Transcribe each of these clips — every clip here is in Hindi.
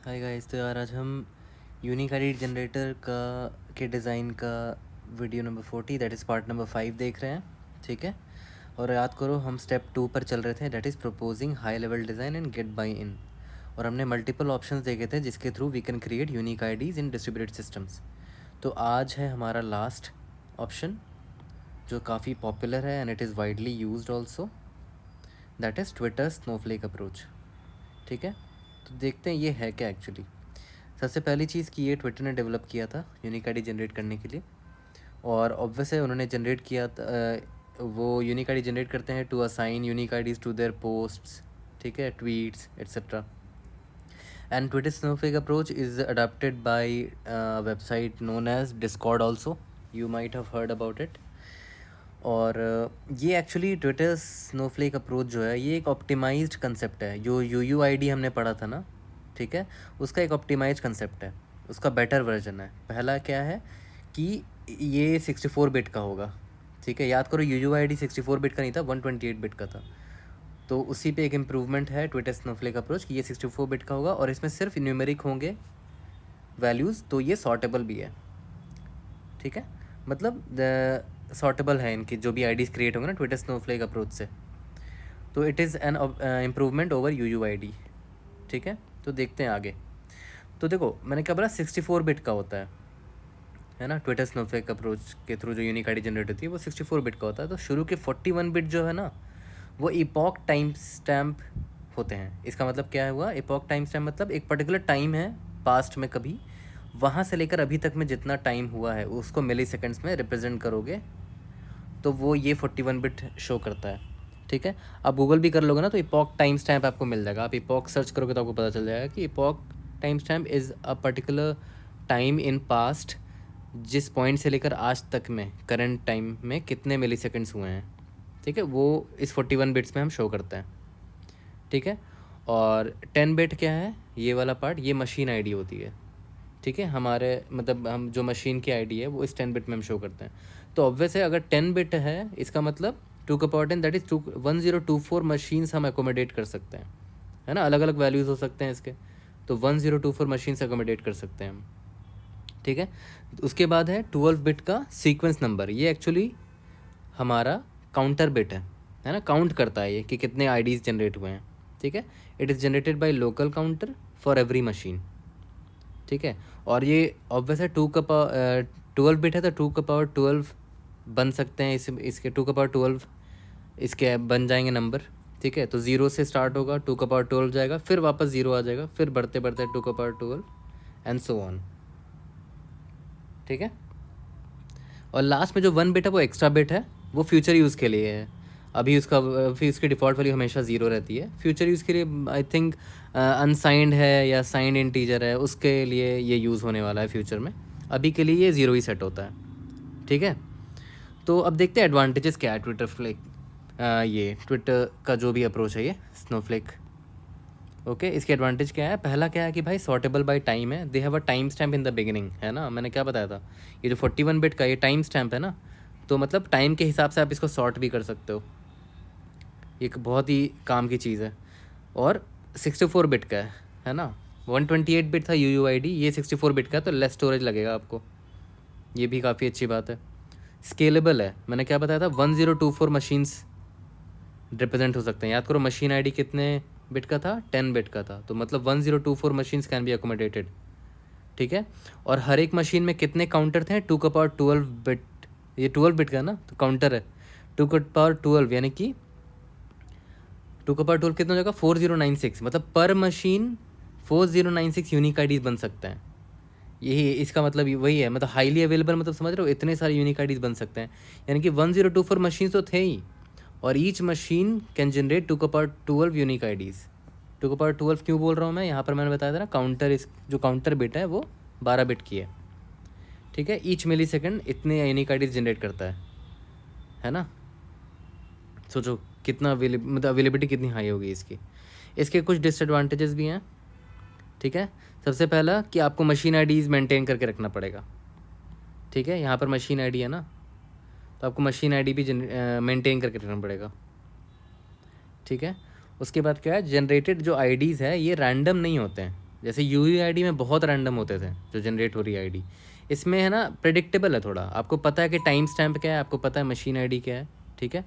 हाय गाइस, तो यार आज हम यूनिक आईडी जनरेटर के डिज़ाइन का video number 40 that is part number 5 देख रहे हैं। ठीक है, और याद करो हम स्टेप 2 पर चल रहे थे, that is proposing high level design and get buy in. और हमने मल्टीपल ऑप्शंस देखे थे जिसके through we can create unique IDs in distributed systems. तो आज है हमारा लास्ट ऑप्शन जो काफ़ी पॉपुलर है and it is widely used also, that is Twitter snowflake approach. ठीक है, तो देखते हैं ये है क्या एक्चुअली। सबसे पहली चीज़ कि ये ट्विटर ने डेवलप किया था यूनिक आईडी जनरेट करने के लिए, और ऑब्वियस है उन्होंने जनरेट किया वो यूनिक आईडी जनरेट करते हैं to assign unique IDs to their posts, ठीक है, tweets etcetera. And Twitter snowflake approach is adopted by website known as Discord also, you might have heard about it. और ये एक्चुअली ट्विटर स्नोफ्लेक अप्रोच जो है ये एक ऑप्टिमाइज्ड कंसेप्ट है। जो यूयूआईडी हमने पढ़ा था ना, ठीक है, उसका एक ऑप्टिमाइज्ड कंसेप्ट है, उसका बेटर वर्जन है। पहला क्या है कि ये 64 बिट का होगा। ठीक है, याद करो यूयूआईडी 64 बिट का नहीं था, 128 बिट का था। तो उसी पे एक इम्प्रूवमेंट है ट्विटर स्नोफ्लेक अप्रोच कि ये 64 बिट का होगा और इसमें सिर्फ न्यूमेरिक होंगे वैल्यूज़, तो ये सॉर्टेबल भी है। ठीक है, मतलब सॉर्टेबल है इनकी जो भी आईडीज़ क्रिएट होंगे ना ट्विटर स्नोफ्लेक अप्रोच से। तो it is an improvement over UUID. ठीक है, तो देखते हैं आगे। तो देखो मैंने क्या बोला, 64 बिट का होता है ना। ट्विटर स्नोफ्लेक अप्रोच के थ्रू जो यूनिक आईडी जनरेट होती है वो 64 बिट का होता है। तो शुरू के 41 बिट जो है ना वो इपॉक टाइम स्टैम्प होते हैं। इसका मतलब क्या हुआ, इपॉक टाइम स्टैम्प मतलब एक पर्टिकुलर टाइम है पास्ट में कभी, वहाँ से लेकर अभी तक में जितना टाइम हुआ है उसको मिली सेकेंड्स में रिप्रेजेंट करोगे तो वो ये 41 बिट शो करता है। ठीक है, आप गूगल भी कर लोगे ना तो इपॉक टाइम स्टैम्प आपको मिल जाएगा। आप इपॉक सर्च करोगे तो आपको पता चल जाएगा कि epoch time stamp is a particular time in past, जिस पॉइंट से लेकर आज तक में करंट टाइम में कितने मिली सेकेंड्स हुए हैं। ठीक है, वो इस 41 बिट्स में हम शो करते हैं। ठीक है, और 10 बिट क्या है, ये वाला पार्ट, ये मशीन आईडी होती है। ठीक है, हमारे मतलब हम जो मशीन की आईडी है वो इस 10 बिट में हम शो करते हैं। तो ऑब्वियस है अगर 10 बिट है इसका मतलब 2 का पावर 10 दैट इज़ 1024 मशीन्स हम एकोमोडेट कर सकते हैं, है ना। अलग अलग वैल्यूज़ हो सकते हैं इसके, तो 1024 मशीन्स एकोमोडेट कर सकते हैं हम। ठीक है, उसके बाद है 12 बिट का सीक्वेंस नंबर। ये एक्चुअली हमारा काउंटर बिट है ना, काउंट करता है ये कि कितने आईडीज़ जनरेट हुए हैं। ठीक है, it is generated by local counter for every machine. ठीक है, और ये ऑब्वियस है 2 का पावर 12 बिट है तो 2 का पावर 12 बन सकते हैं इसके 2 का पावर 12 इसके बन जाएंगे नंबर। ठीक है, तो 0 से स्टार्ट होगा, 2 का पावर 12 जाएगा, फिर वापस 0 आ जाएगा, फिर बढ़ते बढ़ते 2 का पावर 12 एंड सो ऑन। ठीक है, और लास्ट में जो 1 बिट है वो एक्स्ट्रा बिट है, वो फ्यूचर यूज़ के लिए है। अभी उसकी डिफ़ॉल्ट वैल्यू हमेशा 0 रहती है। फ्यूचर यूज़ के लिए आई थिंक अनसाइंड है या साइंड इंटीजर है, उसके लिए ये यूज़ होने वाला है फ्यूचर में। अभी के लिए ये 0 ही सेट होता है। ठीक है, तो अब देखते हैं एडवांटेजेस क्या है ट्विटर फ्लेक, ये ट्विटर का जो भी अप्रोच है ये स्नोफ्लेक। ओके, इसके एडवांटेज क्या है, पहला क्या है कि भाई सॉर्टेबल बाय टाइम है, they have a time stamp in the beginning, है ना। मैंने क्या बताया था, ये जो 41 बिट का ये टाइम स्टैम्प है ना, तो मतलब टाइम के हिसाब से आप इसको सॉर्ट भी कर सकते हो। एक बहुत ही काम की चीज़ है। और 64 बिट का है ना, 128 बिट था यूयूआईडी, ये 64 बिट का है तो लेस स्टोरेज लगेगा आपको, ये भी काफ़ी अच्छी बात है। स्केलेबल है, मैंने क्या बताया था, 1024 मशीन्स रिप्रेजेंट हो सकते हैं। याद करो मशीन आईडी कितने बिट का था, 10 बिट का था, तो मतलब 1024 मशीन्स कैन बी अकोमोडेटेड। ठीक है, और हर एक मशीन में कितने काउंटर थे, 2 का पावर 12 बिट, ये 12 बिट का ना तो काउंटर है 2 का पावर 12, यानी कि 2 का पावर 12 कितना हो जाएगा, 4096, मतलब पर मशीन 4096 यूनिक आईडीज़ बन सकते हैं। यही इसका मतलब वही है, मतलब हाईली अवेलेबल, मतलब समझ रहे हो, इतने सारे यूनिक आईडीज़ बन सकते हैं। यानी कि 1024 मशीन तो थे ही, और ईच मशीन कैन जनरेट 2 का पावर 12 यूनिक आईडीज़। 2 का पावर 12 क्यों बोल रहा हूँ मैं, यहाँ पर मैंने बताया था ना, काउंटर, इस जो काउंटर बिट है वो 12 बिट की है। ठीक है, ईच मिली सेकेंड इतने यूनिक आईडीज़ जनरेट करता है ना। सोचो कितना मतलब अवेलेबिलिटी कितनी हाई होगी इसकी। इसके कुछ डिसएडवांटेजेस भी हैं। ठीक है, सबसे पहला कि आपको मशीन आईडीज़ मेंटेन करके रखना पड़ेगा। ठीक है, यहाँ पर मशीन आईडी है ना, तो आपको मशीन आईडी भी मेंटेन करके रखना पड़ेगा। ठीक है, उसके बाद क्या है, जनरेटेड जो आईडीज़ है ये रैंडम नहीं होते हैं। जैसे UUID में बहुत रैंडम होते थे जो जनरेट हो रही आईडी, इसमें है ना प्रेडिक्टेबल है थोड़ा, आपको पता है कि टाइम स्टैम्प क्या है, आपको पता है मशीन आईडी क्या है, ठीक है,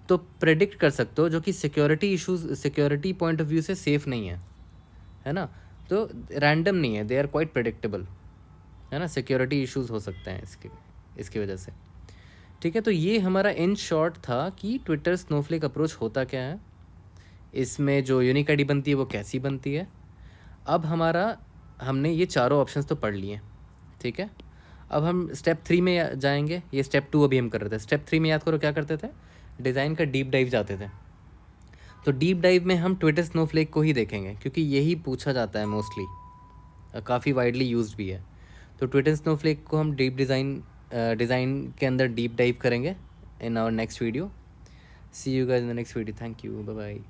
तो प्रेडिक्ट कर सकते हो, जो कि security issues, security point of view से सेफ़ नहीं है ना, तो रैंडम नहीं है, दे आर क्वाइट प्रेडिक्टेबल, है ना, सिक्योरिटी इश्यूज हो सकते हैं इसकी वजह से, ठीक है। तो ये हमारा इन शॉर्ट था कि ट्विटर स्नोफ्लेक अप्रोच होता क्या है, इसमें जो यूनिक आईडी बनती है वो कैसी बनती है। अब हमने ये चारों ऑप्शंस तो पढ़ लिए, ठीक है। अब हम स्टेप 3 में जाएंगे, ये स्टेप 2 अभी हम कर रहे थे। स्टेप 3 में याद करो क्या करते थे, डिज़ाइन का डीप डाइव जाते थे। तो डीप डाइव में हम ट्विटर स्नोफ्लेक को ही देखेंगे, क्योंकि यही पूछा जाता है मोस्टली, काफ़ी वाइडली यूज्ड भी है। तो ट्विटर स्नोफ्लेक को हम डिज़ाइन के अंदर डीप डाइव करेंगे in our next video. See you guys in the next video, thank you, bye bye.